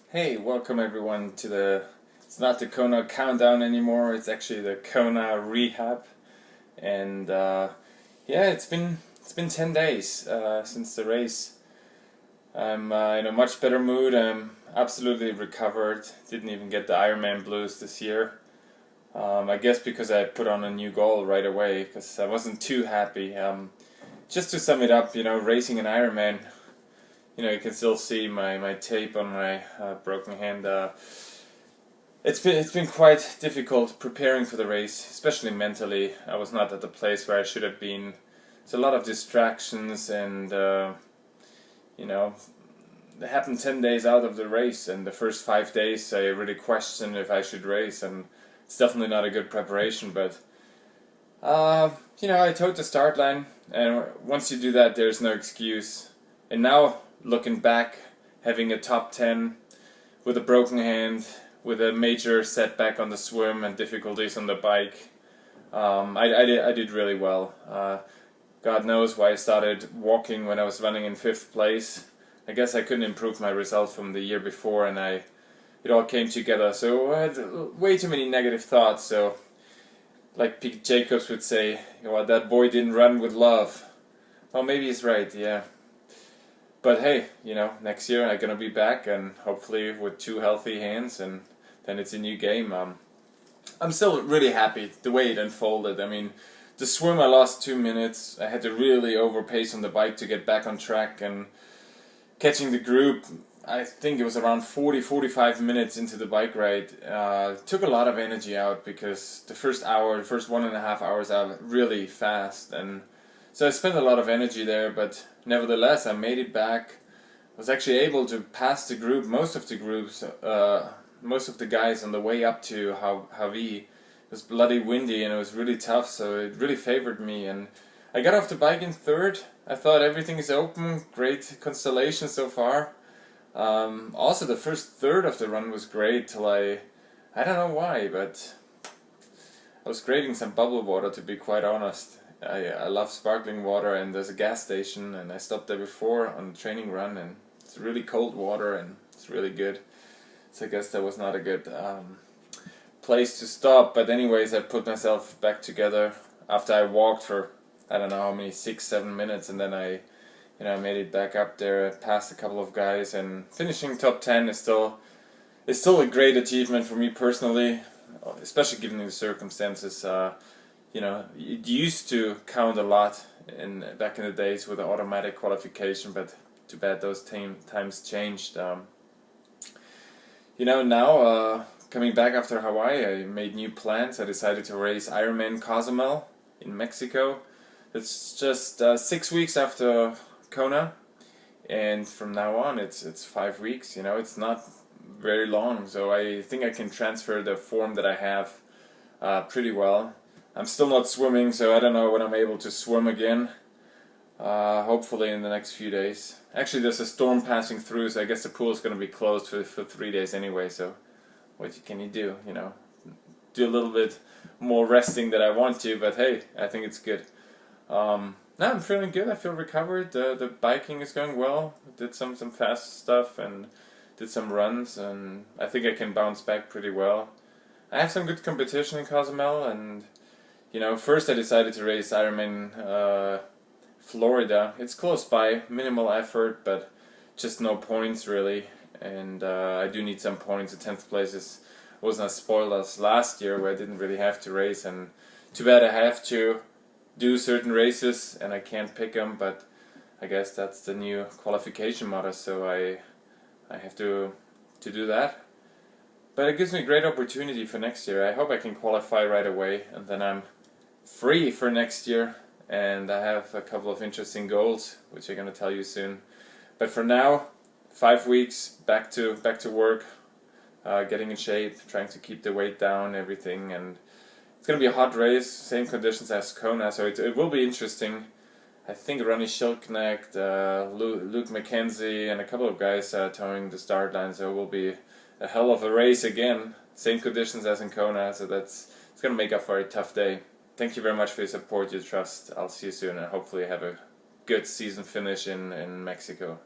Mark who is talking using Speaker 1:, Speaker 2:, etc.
Speaker 1: Hey, welcome everyone to it's not the Kona countdown anymore, it's actually the Kona rehab. And yeah, it's been 10 days since the race. I'm in a much better mood. I'm absolutely recovered. Didn't even get the Ironman blues this year. I guess because I put on a new goal right away, because I wasn't too happy. Just to sum it up, racing an Ironman, you can still see my tape on my broken hand. It's been quite difficult preparing for the race, especially mentally. I was not at the place where I should have been. It's a lot of distractions, and you know, it happened 10 days out of the race, and the first 5 days I really questioned if I should race, and it's definitely not a good preparation. But I towed the start line, and once you do that, there's no excuse. And now, looking back, having a top 10 with a broken hand, with a major setback on the swim and difficulties on the bike, I did really well. God knows why I started walking when I was running in 5th place. I guess I couldn't improve my result from the year before, and it all came together. So I had way too many negative thoughts. So, like Pete Jacobs would say, that boy didn't run with love. Well, maybe he's right, yeah. But hey, next year I'm gonna be back, and hopefully with 2 healthy hands, and then it's a new game. I'm still really happy the way it unfolded. I mean, the swim I lost 2 minutes. I had to really overpace on the bike to get back on track, and catching the group, I think it was around 40-45 minutes into the bike ride. Took a lot of energy out because the first 1.5 hours are really fast, and so I spent a lot of energy there, but nevertheless I made it back. I was actually able to pass the group, most of the guys on the way up to Hawi. It was bloody windy and it was really tough, so it really favored me. And I got off the bike in 3rd. I thought everything is open, great constellation so far. Also the first third of the run was great till I don't know why, but I was craving some bubble water, to be quite honest. I love sparkling water, and there's a gas station, and I stopped there before on the training run, and it's really cold water and it's really good. So I guess that was not a good place to stop. But anyways, I put myself back together after I walked for I don't know how many, 6-7 minutes, and then I made it back up there, passed a couple of guys, and finishing top 10 is still a great achievement for me personally, especially given the circumstances. It used to count a lot back in the days with the automatic qualification, but too bad those times changed. Now coming back after Hawaii, I made new plans. I decided to race Ironman Cozumel in Mexico. It's just 6 weeks after Kona, and from now on it's 5 weeks. It's not very long, so I think I can transfer the form that I have pretty well. I'm still not swimming, so I don't know when I'm able to swim again. Hopefully in the next few days. Actually, there's a storm passing through, so I guess the pool is going to be closed for 3 days anyway, so what can you do? Do a little bit more resting than I want to, but hey, I think it's good. Now I'm feeling good. I feel recovered. The biking is going well. Did some fast stuff and did some runs, and I think I can bounce back pretty well. I have some good competition in Cozumel, and first I decided to race Ironman Florida. It's close by, minimal effort, but just no points really, and I do need some points. The 10th place wasn't as spoiled as last year, where I didn't really have to race, and too bad I have to do certain races and I can't pick them, but I guess that's the new qualification model, so I have to do that. But it gives me a great opportunity for next year. I hope I can qualify right away, and then I'm free for next year, and I have a couple of interesting goals which I'm going to tell you soon. But for now, 5 weeks back to work, getting in shape, trying to keep the weight down, everything, and it's going to be a hot race, same conditions as Kona, so it will be interesting. I think Ronnie Schilknecht, Luke McKenzie, and a couple of guys towing the start line, so it will be a hell of a race again. Same conditions as in Kona, so it's going to make up for a tough day. Thank you very much for your support, your trust. I'll see you soon, and hopefully have a good season finish in Mexico.